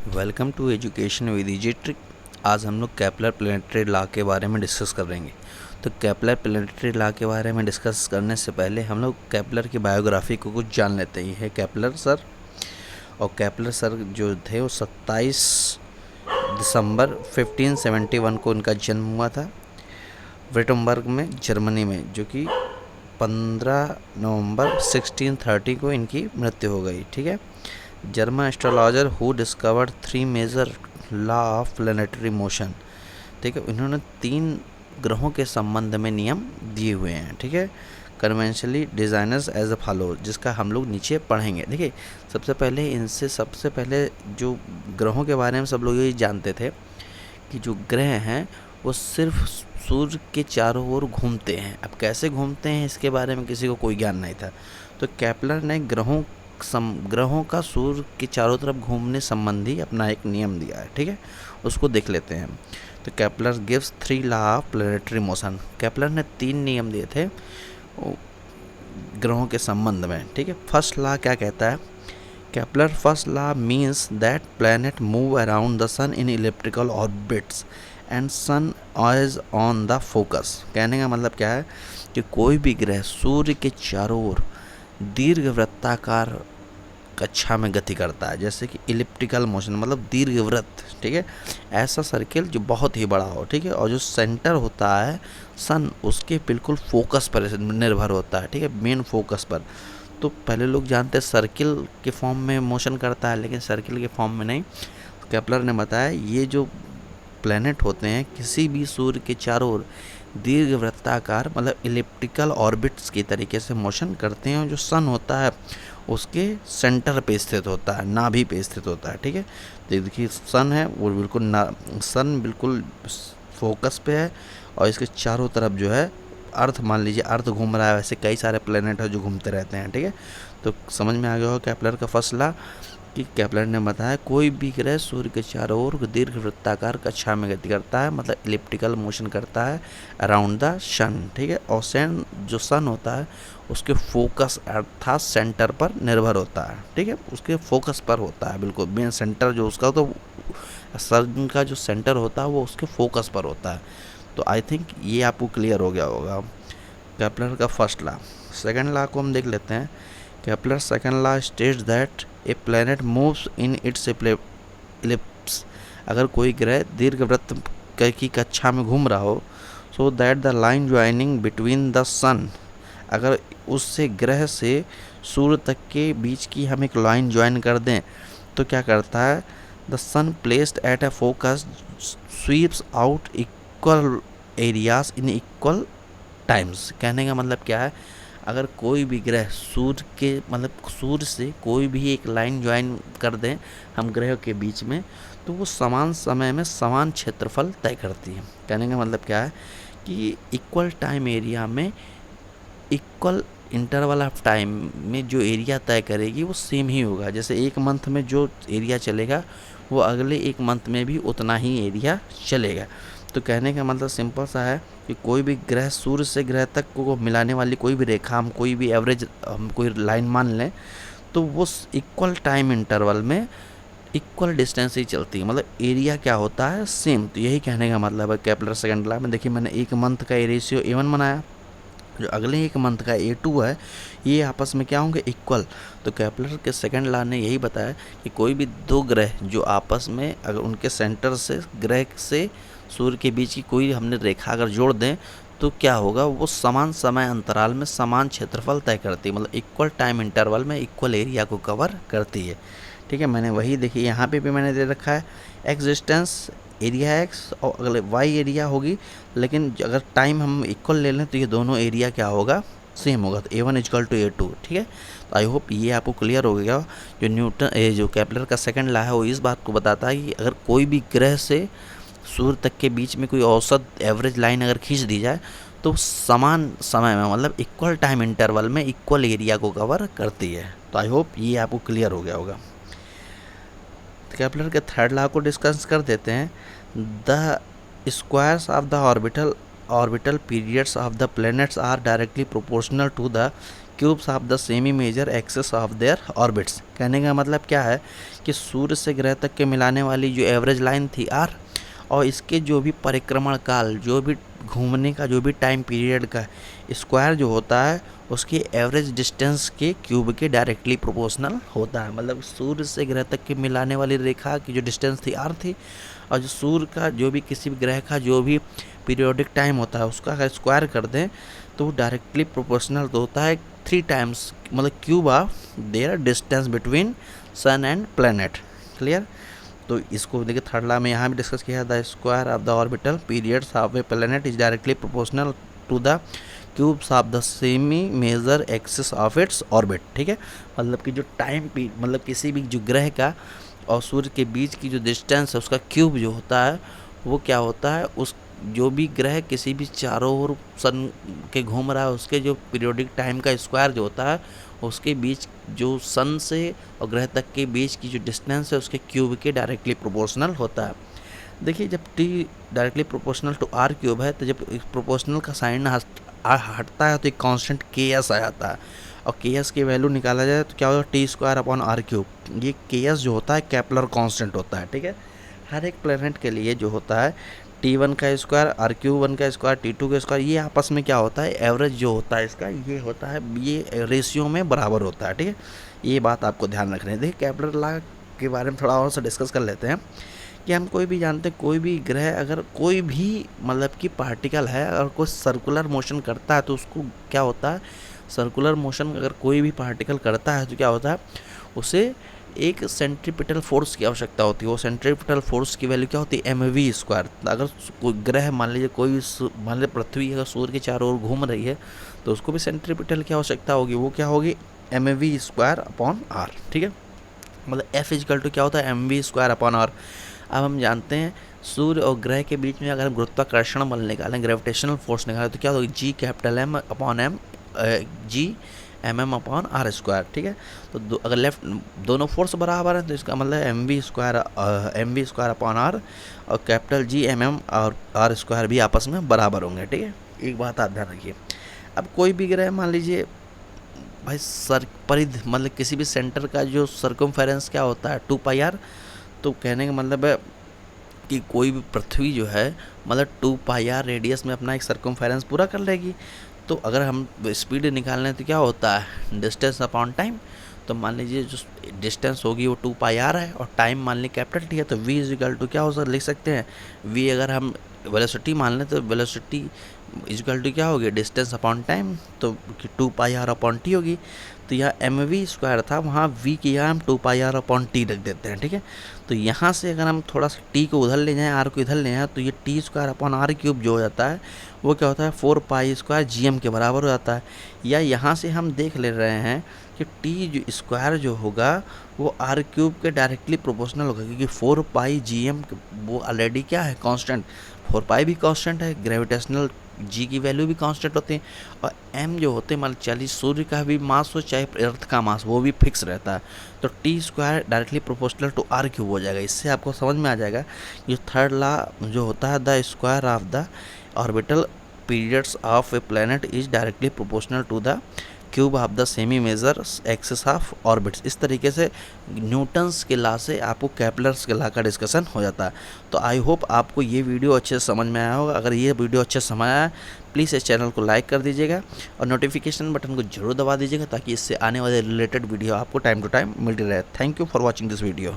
Welcome to education with easy trick. आज हम लोग केपलर प्लैनेटरी लॉ के बारे में डिस्कस करेंगे। तो केपलर प्लैनेटरी लॉ के बारे में डिस्कस करने से पहले हम लोग केपलर की बायोग्राफी को कुछ जान लेते हैं। है केपलर सर, और केपलर सर जो थे वो 27 दिसंबर 1571 को उनका जन्म हुआ था विटमबर्ग में, जर्मनी में, जो कि 15 नवंबर 1630 को इनकी मृत्यु हो गई। ठीक है। German astrologer who discovered 3 major law of planetary motion. ठीक है, इन्होंने 3 ग्रहों के संबंध में नियम दिए हुए हैं। ठीक है, conventionally designers as a follow, जिसका हम लोग नीचे पढ़ेंगे। देखिए, सबसे पहले जो ग्रहों के बारे में सब लोग ये जानते थे कि जो ग्रह हैं वो सिर्फ सूर्य के चारों ओर घूमते हैं। अब कैसे घूमते हैं इसके बारे में किसी को कोई ज्ञान नहीं था। तो केपलर ने ग्रहों का सूर्य के चारों तरफ घूमने संबंधी अपना एक नियम दिया है। ठीक है, उसको देख लेते हैं। तो Kepler gives 3 law of planetary motion. Kepler ने 3 नियम दिए थे ग्रहों के संबंध में। ठीक है, फर्स्ट लॉ क्या कहता है? Kepler first law means that planet move around the sun in elliptical orbits and sun is on the focus. कहने का मतलब क्या है कि कोई भी ग्रह सूर्य के चारों ओर दीर्घ वृत्ताकार कक्षा में गति करता है, जैसे कि इलिप्टिकल मोशन मतलब दीर्घ वृत्त। ठीक है, ऐसा सर्किल जो बहुत ही बड़ा हो। ठीक है, और जो सेंटर होता है सन, उसके बिल्कुल फोकस पर निर्भर होता है। ठीक है, मेन फोकस पर। तो पहले लोग जानते हैं सर्किल के फॉर्म में मोशन करता है, लेकिन सर्किल के फॉर्म में नहीं। केपलर ने बताया ये जो प्लैनेट होते हैं किसी भी सूर्य के चारों ओर दीर्घ वृत्ताकार मतलब इलिप्टिकल ऑर्बिट्स की तरीके से मोशन करते हैं। जो सन होता है उसके सेंटर पे स्थित होता है, नाभि पे स्थित होता है। ठीक है, तो देखिए सन है वो सन बिल्कुल फोकस पे है, और इसके चारों तरफ जो है अर्थ, मान लीजिए अर्थ घूम रहा है, वैसे कई सारे प्लेनेट है जो घूमते रहते हैं। ठीक है, तो समझ में आ गया होगा केपलर का फर्स्ट लॉ कि केपलर ने बताया कोई भी ग्रह सूर्य के चारों ओर दीर्घ वृत्ताकार कक्षा में गति करता है, मतलब इलिप्टिकल मोशन करता है अराउंड द सन। ठीक है, और जो सन होता है उसके फोकस अर्थात सेंटर पर निर्भर होता है। ठीक है, उसके फोकस पर होता है, बिल्कुल मेन सेंटर जो उसका, तो सन का जो सेंटर होता है वो उसके फोकस पर होता है। तो आई थिंक ये आपको क्लियर हो गया होगा केपलर का फर्स्ट लॉ। सेकंड लॉ को हम देख लेते हैं। Kepler second law states that A planet moves in its ellipse. अगर कोई ग्रह दीर्घवृत्त की कक्षा में घूम रहा हो, so that the line joining between the sun, अगर उससे ग्रह से सूर्य तक के बीच की हम एक लाइन ज्वाइन कर दें तो क्या करता है? The sun placed at a focus sweeps out equal areas in equal times. कहने का मतलब क्या है? अगर कोई भी ग्रह सूर्य के मतलब सूर्य से कोई भी एक लाइन ज्वाइन कर दें हम ग्रह के बीच में, तो वो समान समय में समान क्षेत्रफल तय करती है। कहने का मतलब क्या है कि इक्वल टाइम एरिया में इक्वल इंटरवल ऑफ टाइम में जो एरिया तय करेगी वो सेम ही होगा। जैसे एक मंथ में जो एरिया चलेगा वो अगले एक मंथ में भी उतना ही एरिया चलेगा। तो कहने का मतलब सिंपल सा है कि कोई भी ग्रह सूर्य से ग्रह तक को मिलाने वाली कोई भी रेखा, हम कोई भी एवरेज हम कोई लाइन मान लें, तो वो इक्वल टाइम इंटरवल में इक्वल डिस्टेंस ही चलती है, मतलब एरिया क्या होता है? सेम। तो यही कहने का मतलब है केपलर सेकंड लॉ में। देखिए मैंने एक मंथ का रेशियो A1 बनाया, जो अगले एक मंथ का A2 है, ये आपस में क्या होंगे? इक्वल। तो केपलर के सेकंड लॉ ने यही बताया कि कोई भी 2 ग्रह जो आपस में अगर उनके सेंटर से ग्रह से सूर्य के बीच की कोई हमने रेखा अगर जोड़ दें तो क्या होगा? वो समान समय अंतराल में समान क्षेत्रफल तय करती है, मतलब इक्वल टाइम इंटरवल में इक्वल एरिया को कवर करती है। ठीक है, मैंने वही देखिए यहाँ पे भी मैंने दे रखा है एक्स डिस्टेंस एरिया एक्स और अगले वाई एरिया होगी, लेकिन अगर टाइम हम इक्वल ले लें तो ये दोनों एरिया क्या होगा? सेम होगा। तो A1 इक्वल टू A2। ठीक है, तो आई होप ये आपको क्लियर हो गया। जो केपलर का सेकंड लॉ है वो इस बात को बताता है कि अगर कोई भी ग्रह से सूर्य तक के बीच में कोई औसत एवरेज लाइन अगर खींच दी जाए तो समान समय में मतलब इक्वल टाइम इंटरवल में इक्वल एरिया को कवर करती है। तो आई होप ये आपको क्लियर हो गया होगा। केपलर के थर्ड लॉ को डिस्कस कर देते हैं। The squares of the orbital periods of the planets are directly proportional to the cubes of the semi major axes of their orbits. कहने का मतलब क्या है कि सूर्य से ग्रह तक के मिलाने वाली जो एवरेज लाइन थी आर, और इसके जो भी परिक्रमण काल, जो भी घूमने का जो भी टाइम पीरियड का स्क्वायर जो होता है उसकी एवरेज डिस्टेंस के क्यूब के डायरेक्टली प्रोपोर्शनल होता है। मतलब सूर्य से ग्रह तक के मिलाने वाली रेखा की जो डिस्टेंस थी आर थी, और जो सूर्य का जो भी किसी भी ग्रह का जो भी पीरियोडिक टाइम होता है उसका अगर स्क्वायर कर दें तो वो डायरेक्टली प्रोपोर्शनल तो होता है 3 टाइम्स, मतलब cube of their distance between sun and planet. Clear. तो इसको देखिए थर्ड लॉ में यहाँ भी डिस्कस किया, the square of the orbital periods of a planet is directly proportional to the cubes of the semi major axis of its orbit. ठीक है, मतलब कि जो टाइम मतलब किसी भी जो ग्रह का और सूर्य के बीच की जो डिस्टेंस है उसका क्यूब जो होता है वो क्या होता है, उस जो भी ग्रह किसी भी चारों ओर सन के घूम रहा है उसके जो पीरियोडिक टाइम का स्क्वायर जो होता है उसके बीच जो सन से और ग्रह तक के बीच की जो डिस्टेंस है उसके क्यूब के डायरेक्टली प्रोपोर्शनल होता है। देखिए जब T directly proportional to R cube है तो जब प्रोपोर्शनल का साइन हटता है तो एक कांस्टेंट के एस आ जाता है, और के एस की वैल्यू निकाला जाए तो क्या होगा, T square upon R cube. ये के एस जो होता है केपलर कांस्टेंट होता है। ठीक है, हर एक प्लैनेट के लिए जो होता है T1 का स्क्वायर, R1 का स्क्वायर, T2 का स्क्वायर, ये आपस में क्या होता है, एवरेज जो होता है इसका ये होता है, ये रेशियो में बराबर होता है। ठीक है, ये बात आपको ध्यान रखनी है। देखिए केपलर लॉ के बारे में थोड़ा और से डिस्कस कर लेते हैं कि हम कोई भी जानते हैं कोई भी ग्रह अगर कोई भी मतलब कि पार्टिकल है अगर कोई सर्कुलर मोशन करता है तो उसको क्या होता है, सर्कुलर मोशन अगर कोई भी पार्टिकल करता है तो क्या होता है, उसे एक सेंट्रीपिटल फोर्स की आवश्यकता होती है। वो सेंट्रीपिटल फोर्स की वैल्यू क्या होती है, mv स्क्वायर। अगर कोई ग्रह मान लीजिए मान लीजिए पृथ्वी अगर सूर्य के चारों ओर घूम रही है तो उसको भी सेंट्रीपिटल की आवश्यकता होगी, वो क्या होगी, mv स्क्वायर अपॉन आर। ठीक है, मतलब F इजकल टू क्या होता है, mv स्क्वायर अपॉन आर। अब हम जानते हैं सूर्य और ग्रह के बीच में अगर हम गुरुत्वाकर्षण बल निकालें, ग्रेविटेशनल फोर्स निकालें तो क्या होगी, g capital M upon M, g mm upon r square. ठीक है, तो अगर लेफ्ट दोनों फोर्स बराबर हैं तो इसका मतलब mv स्क्वायर अपॉन आर और कैपिटल जी mm और आर स्क्वायर भी आपस में बराबर होंगे। ठीक है, एक बात आप ध्यान रखिए। अब कोई भी ग्रह मान लीजिए भाई परिध मतलब किसी भी सेंटर का जो सर्कमफेरेंस क्या होता है 2πr, तो कहने का मतलब है कि कोई भी पृथ्वी जो है मतलब 2πr रेडियस में अपना एक सर्कमफेरेंस पूरा कर लेगी। तो अगर हम स्पीड निकालने तो क्या होता है, डिस्टेंस अपॉन टाइम। तो मान लीजिए जो डिस्टेंस होगी वो 2πr है और टाइम मान ली कैपिटल टी है, तो v इज इक्वल टू क्या हो सकता लिख सकते हैं, v अगर हम वेलोसिटी मान लें तो वेलोसिटी इक्वल टू क्या होगी, डिस्टेंस अपॉन टाइम, तो 2πr अपॉन टी होगी। तो यहाँ mv स्क्वायर था, वहाँ v की यहाँ हम 2πr अपॉन टी रख देते हैं। ठीक है, तो यहाँ से अगर हम थोड़ा सा t को उधर ले जाएँ, r को इधर ले जाएँ, तो ये T square upon R cube जो हो जाता है वो क्या होता है 4π स्क्वायर gm के बराबर हो जाता है। या यहाँ से हम देख ले रहे हैं कि टी जो स्क्वायर जो होगा वो आर क्यूब के डायरेक्टली प्रोपोर्शनल होगा, क्योंकि 4π gm वो ऑलरेडी क्या है, कांस्टेंट। 4π भी कांस्टेंट है, ग्रेविटेशनल जी की वैल्यू भी कांस्टेंट होती है, और एम जो होते हैं मान चलिए सूर्य का भी मास हो चाहे अर्थ का मास वो भी फिक्स रहता है। तो T square directly proportional to R cube हो जाएगा। इससे आपको समझ में आ जाएगा जो थर्ड लॉ जो होता है, the square of the orbital periods of a planet is directly proportional to the cube of the semi major axis of orbits. इस तरीके से न्यूटन्स के लॉ से आपको केपलर्स के लॉ का डिस्कशन हो जाता है। तो आई होप आपको ये वीडियो अच्छे से समझ में आया होगा। अगर ये वीडियो अच्छे से समझ आया प्लीज़ इस चैनल को लाइक कर दीजिएगा और नोटिफिकेशन बटन को जरूर दबा दीजिएगा ताकि इससे आने वाले रिलेटेड वीडियो आपको टाइम टू टाइम मिलती रहे। Thank you for watching this video.